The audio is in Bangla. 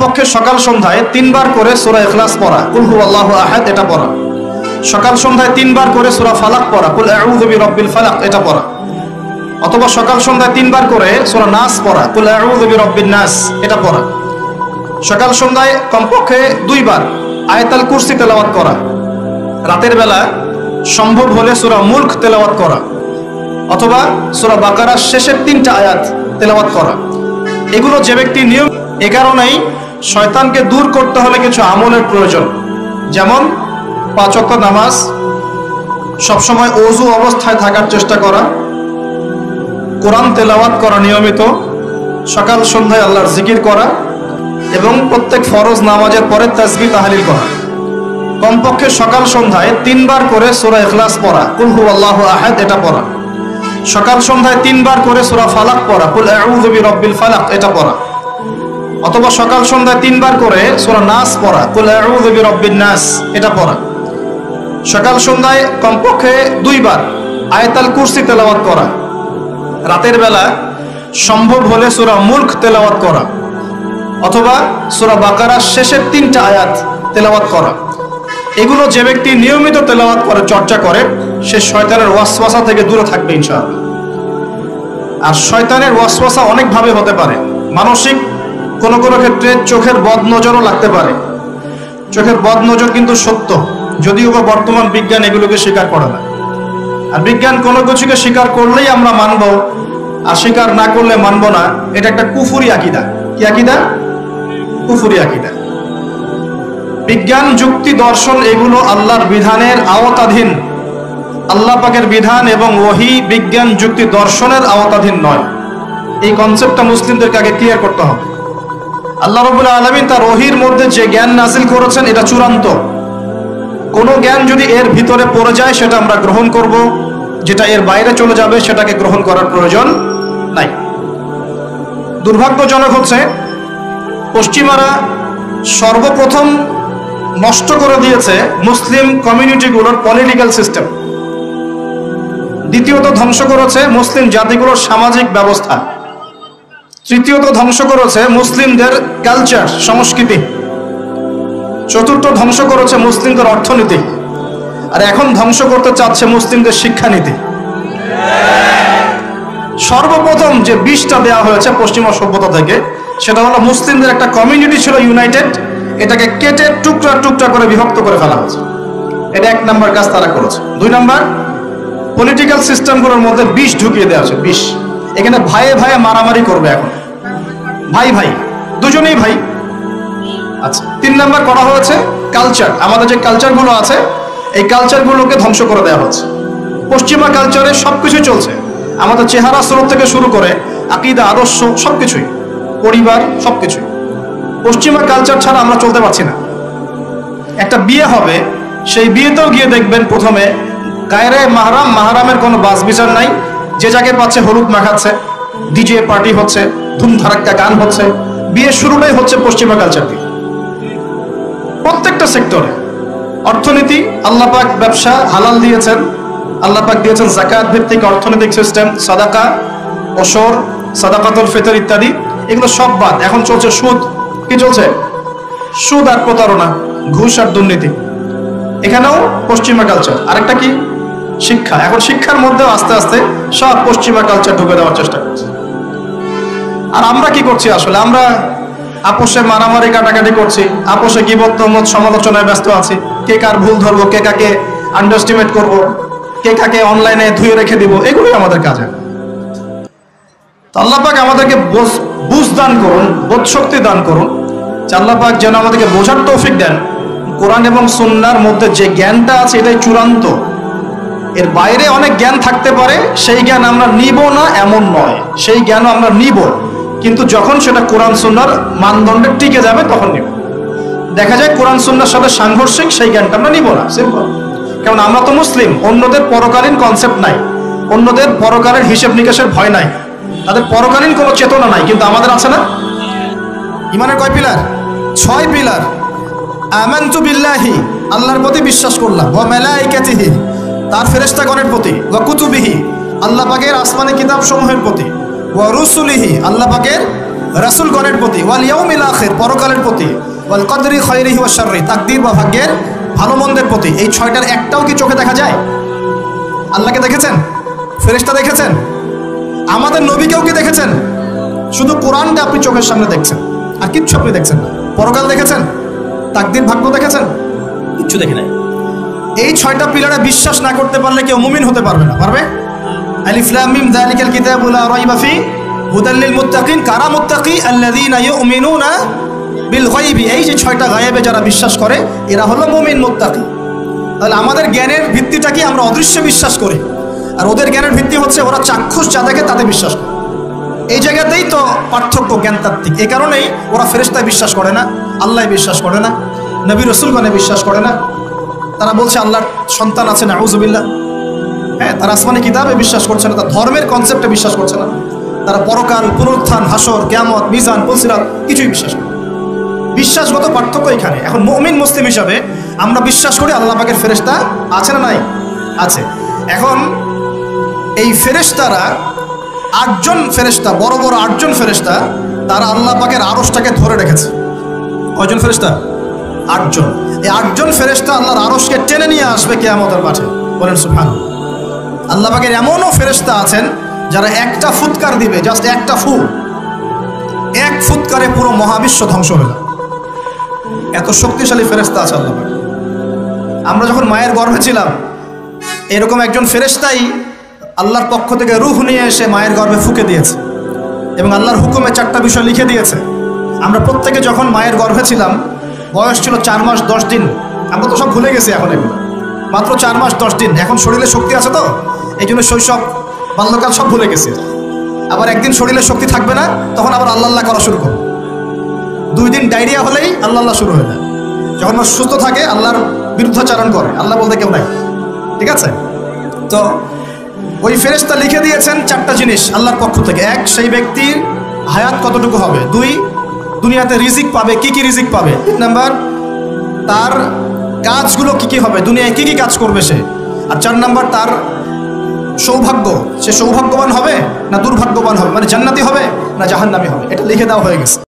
কমপক্ষে সকাল সন্ধ্যায় 3 বার করে সূরা ইখলাস পড়া, কুল হুয়াল্লাহু আহাদ এটা পড়া। সকাল সন্ধ্যায় 3 বার করে সূরা ফালাক পড়া, কুল আউযু বিরাব্বিল ফালাক এটা পড়া। অথবা সকাল সন্ধ্যায় 3 বার করে সূরা নাস পড়া, কুল আউযু বিরাব্বিন নাস এটা পড়া। সকাল সন্ধ্যায় কমপক্ষে 2 বার আয়াতুল কুরসি তেলাওয়াত করা। রাতের বেলা সম্ভব হলে সূরা মুলক তেলাওয়াত করা, অথবা সূরা বাকারার শেষের 3টা আয়াত তেলাওয়াত করা। এগুলো যে ব্যক্তি নিয়ম, এ কারণেই শয়তানকে দূর করতে হলে কিছু আমলের প্রয়োজন, যেমন 5 ওয়াক্ত নামাজ, সবসময় ওযু অবস্থায় থাকার চেষ্টা করা, কোরআন তেলাওয়াত করা নিয়মিত, সকাল সন্ধ্যায় আল্লাহর জিকির করা এবং প্রত্যেক ফরজ নামাজের পরে তাসবিহ তাহলিল করা। কমপক্ষে সকাল সন্ধ্যায় 3 বার করে সূরা ইখলাস পড়া, কুল হুয়াল্লাহু আহাদ এটা পড়া। সকাল সন্ধ্যায় 3 বার করে সূরা ফালাক পড়া, কুল আউযু বিরাব্বিল ফালাক এটা পড়া। অথবা সকাল সন্ধ্যায় 3 বার করে সূরা নাস পড়া, কুল আউযু বিরাব্বিন নাস এটা পড়া। সকাল সন্ধ্যায় কমপক্ষে 2 বার আয়াতুল কুরসি তেলাওয়াত করা। রাতের বেলা সম্ভব হলে সূরা মুলক তেলাওয়াত করা, অথবা সূরা বাকারার শেষের 3টা আয়াত তেলাওয়াত করা। এগুলো যে ব্যক্তি নিয়মিত তেলাওয়াত করে, চর্চা করে, সে শয়তানের ওয়াসওয়াসা থেকে দূরে থাকবে ইনশাআল্লাহ। আর শয়তানের ওয়াসওয়াসা অনেকভাবে হতে পারে। মানসিক কোনো কোনো ক্ষেত্রে চোখের বদনজরও লাগতে পারে। চোখের বদনজর কিন্তু সত্য, যদিও বা বর্তমান বিজ্ঞান এগুলোকে স্বীকার করে না। আর বিজ্ঞান কোনো কিছুকে স্বীকার করলেই আমরা মানব, আর স্বীকার না করলে মানব না, এটা একটা কুফরি আকীদা। কি আকীদা? কুফরি আকীদা। বিজ্ঞান, যুক্তি, দর্শন এগুলো আল্লাহর বিধানের আওতাধীন। আল্লাহ পাকের বিধান এবং ওহী বিজ্ঞান, যুক্তি, দর্শনের আওতাধীন নয়। এই কনসেপ্টটা মুসলিমদেরকে আগে ক্লিয়ার করতে হবে। আল্লাহ রাব্বুল আলামিন তার ওহীর মধ্যে যে জ্ঞান নাযিল করেছেন এটা চূড়ান্ত। কোনো জ্ঞান যদি এর ভিতরে পড়ে যায় সেটা আমরা গ্রহণ করব, যেটা এর বাইরে চলে যাবে সেটাকে গ্রহণ করার প্রয়োজন নাই। দুর্ভাগ্যজনক হচ্ছে পশ্চিমারা সর্বপ্রথম নষ্ট করে দিয়েছে মুসলিম কমিউনিটিগুলোর পলিটিক্যাল সিস্টেম। দ্বিতীয়ত ধ্বংস করেছে মুসলিম জাতিগুলোর সামাজিক ব্যবস্থা। তৃতীয়ত ধ্বংস করেছে মুসলিমদের কালচার, সংস্কৃতি। চতুর্থ ধ্বংস করেছে মুসলিমদের অর্থনীতি। আর এখন ধ্বংস করতে চাচ্ছে মুসলিমদের শিক্ষানীতি। সর্বপ্রথম যে বিষটা দেওয়া হয়েছে পশ্চিমা সভ্যতা থেকে, সেটা হলো মুসলিমদের একটা কমিউনিটি ছিল ইউনাইটেড, এটাকে কেটে টুকরা টুকরা করে বিভক্ত করে ফেলা হয়েছে। এটা 1 নাম্বার কাজ তারা করেছে। 2 নাম্বার, পলিটিক্যাল সিস্টেমগুলোর মধ্যে বিষ ঢুকিয়ে দেওয়া হয়েছে। বিষ, এখানে ভাইয়ে ভাইয়ে মারামারি করবে এখন, ভাই ভাই, দুজনেই ভাই। আচ্ছা, 3 নাম্বার করা হয়েছে কালচার। আমাদের যে কালচারগুলো আছে এই কালচারগুলোকে ধ্বংস করে দেওয়া হচ্ছে। পশ্চিমা কালচারে সবকিছু চলছে, আমাদের চেহারা স্রোত থেকে শুরু করে আকীদা, আদর্শ, সবকিছুই, পরিবার, সবকিছুই। পশ্চিমা কালচার ছাড়া আমরা চলতে পারছি না। একটা বিয়ে হবে, সেই বিয়েতেও গিয়ে দেখবেন প্রথমে গায়রে মাহরাম, মাহরামের কোনো বাস বিচার নাই। যে যাকে পাচ্ছে হলুদ মাখাচ্ছে, ডিজে পার্টি হচ্ছে, ধুমধারাক্কা গান হচ্ছে। বিয়ে শুরুটাই হচ্ছে পশ্চিমা কালচার দিয়ে। প্রত্যেকটা সেক্টরে অর্থনীতি, আল্লাহ পাক ব্যবসা হালাল দিয়েছেন, আল্লাহ পাক দিয়েছেন যাকাত ভিত্তিক অর্থনৈতিক সিস্টেম, সাদাকা, ওশর, সাদাকাতুল ফিতর ইত্যাদি। এগুলো সব বাদ, এখন চলছে সুদ। কি চলছে? সুদ আর প্রতারণা, ঘুষ আর দুর্নীতি। এখানেও পশ্চিমা কালচার। আরেকটা কি? শিক্ষা। এখন শিক্ষার মধ্যেও আস্তে আস্তে সব পশ্চিমা কালচার ঢুকে দেওয়ার চেষ্টা করছে। আর আমরা কি করছি আসলে? আমরা আপোষে মারামারি কাটাকাটি করছি, আপোষে গীবত তহমত সমালোচনায় ব্যস্ত আছি। কে কার ভুল ধরবো, কে কাকে আন্ডারস্টিমেট করবো, কে কাকে অনলাইনে ধুয়ে রেখে দিব, এগুলোই আমাদের কাজে। আল্লাহ পাক আমাদেরকে বুঝ দান করুন, বোধ শক্তি দান করুন। আল্লাহ পাক যেন আমাদেরকে বোঝার তৌফিক দেন কোরআন এবং সুন্নাহর মধ্যে যে জ্ঞানটা আছে এটাই চূড়ান্ত। এর বাইরে অনেক জ্ঞান থাকতে পারে, সেই জ্ঞান আমরা নিব না এমন নয়, সেই জ্ঞান আমরা নিব, কিন্তু যখন সেটা কোরআন সুন্নাহর মানদণ্ডে টিকে যাবে তখন নিব। দেখা যায় কোরআন সুন্নাহর সাথে সাংঘর্ষিক, সেই জ্ঞানটা আমরা নিব না, সিম্পল। কারণ আমরা তো মুসলিম, অন্যদের পরকালীন কনসেপ্ট নাই, অন্যদের পরকালের হিসেব নিকেশের ভয় নাই, তাদের পরকালীন কোনো চেতনা নাই, কিন্তু আমাদের আছে না? ইমানের কয় পিলার? 6 পিলার। আমানতু বিল্লাহি, আল্লাহর প্রতি বিশ্বাস করলাম, ওয়া মালাইকাতিহি, তার ফেরেশতাগণের প্রতি, ওয়া কুতুবিহি, আল্লাহ পাকের আসমানি কিতাব সমূহের প্রতি, ওয়া রুসুলিহি, আল্লাহ পাকের রাসূলগণের প্রতি, ওয়াল ইয়াউমিল আখির পরকালের প্রতি, ওয়াল কদরি খায়রিহি ওয়া শাররি তাকদীর বা ভাগ্যের ভালো মন্দের প্রতি। এই ছয়টার একটাও কি চোখে দেখা যায়? আল্লাহকে দেখেছেন? ফেরেশতা দেখেছেন? আমাদের নবীকেও কি দেখেছেন? শুধু কোরআনটা আপনি চোখের সামনে দেখছেন, আর কিচ্ছু আপনি দেখছেন না। পরকাল দেখেছেন? তাকদীর ভাগ্য দেখেছেন? কিচ্ছু দেখে নাই। এই ছয়টা পিলারে বিশ্বাস না করতে পারলে কেউ মুমিন হতে পারবে না। পারবে? আলিফ লাম মিম যালিকাল কিতাবু লা রাইবা ফি হুদাল লিল মুত্তাকিন। কারা মুত্তাকি? আল্লাযীনা ইউমিনুনা বিল গায়বি। এই যে ছয়টা গায়েবে যারা বিশ্বাস করে এরা হলো মুমিন মুত্তাকি। তাহলে আমাদের জ্ঞানের ভিত্তিটা কি? আমরা অদৃশ্য বিশ্বাস করি, আর ওদের জ্ঞানের ভিত্তি হচ্ছে ওরা চাক্ষুষ যা দেখে তাতে বিশ্বাস করে। এই জায়গাতেই তো পার্থক্য জ্ঞানতাত্ত্বিক। এই কারণেই ওরা ফেরেশতায় বিশ্বাস করে না, আল্লাহ বিশ্বাস করে না, নবী রাসূলগণে বিশ্বাস করে না। তারা বলছে আল্লাহর সন্তান আছে, নাউযুবিল্লাহ। হ্যাঁ, তারা আসমানি কিতাবে বিশ্বাস করছে না, তার ধর্মের কনসেপ্টে বিশ্বাস করছে না। তারা পরকাল, পুনরুত্থান, হাসর, কিয়ামত, মিজান, পুলসিরাত কিছুই বিশ্বাস করে। বিশ্বাসগত পার্থক্য এখানে। এখন মুমিন মুসলিম হিসাবে আমরা বিশ্বাস করি আল্লাহ পাকের ফেরেশতা আছে না নাই? আছে। এখন এই ফেরেশতারা 8জন ফেরেশতা, বড় বড় 8জন ফেরেশতা, তারা আল্লাহ পাকের আরশটাকে ধরে রেখেছে। কয়জন ফেরেশতা? 8জন। এই 8জন ফেরেশতা আল্লাহর আরশকে টেনে নিয়ে আসবে কিয়ামতের মাঠে। বলেন সুবহানাল্লাহ। আল্লাহ পাকের এমনও ফেরেশতা আছেন যারা একটা ফুৎকার দিবে, জাস্ট একটা ফু, এক ফুৎকারে পুরো মহাবিশ্ব ধ্বংস হয়ে যাবে। এত শক্তিশালী ফেরেশতা আছে আল্লাহ পাক। আমরা যখন মায়ের গর্ভে ছিলাম, এরকম একজন ফেরেশতাই আল্লাহর পক্ষ থেকে রূহ নিয়ে এসে মায়ের গর্ভে ফুঁকে দিয়েছে এবং আল্লাহর হুকুমে 4টা বিষয় লিখে দিয়েছে। আমরা প্রত্যেকে যখন মায়ের গর্ভে ছিলাম, বয়স ছিল 4 মাস 10 দিন। আমরা তো সব ভুলে গেছি এখন, এগুলো মাত্র 4 মাস 10 দিন। এখন শরীরে শক্তি আছে তো, এই জন্য শৈশব, বাল্যকাল সব ভুলে গেছি। আবার একদিন শরীরে শক্তি থাকবে না, তখন আবার আল্লাহ আল্লাহ করা শুরু করবে। 2 দিন ডায়রিয়া হলেই আল্লাহ আল্লাহ শুরু হয়ে যায়। যখন সুস্থ থাকে আল্লাহর বিরুদ্ধাচারণ করে, আল্লাহ বলতে কেউ নাই। ঠিক আছে? তো ওই ফেরেশতা লিখে দিয়েছেন 4টা জিনিস আল্লাহর পক্ষ থেকে। 1, সেই ব্যক্তির হায়াত কতটুকু হবে। 2, দুনিয়াতে রিজিক পাবে, কি কি রিজিক পাবে। 3 নাম্বার, তার কাজগুলো কি কি হবে, দুনিয়ায় কি কি কাজ করবে সে। আর 4 নাম্বার, তার সৌভাগ্য, সে সৌভাগ্যবান হবে না দুর্ভাগ্যবান হবে, মানে জান্নাতি হবে না জাহান্নামী হবে। এটা লিখে দেওয়া হয়ে গেছে।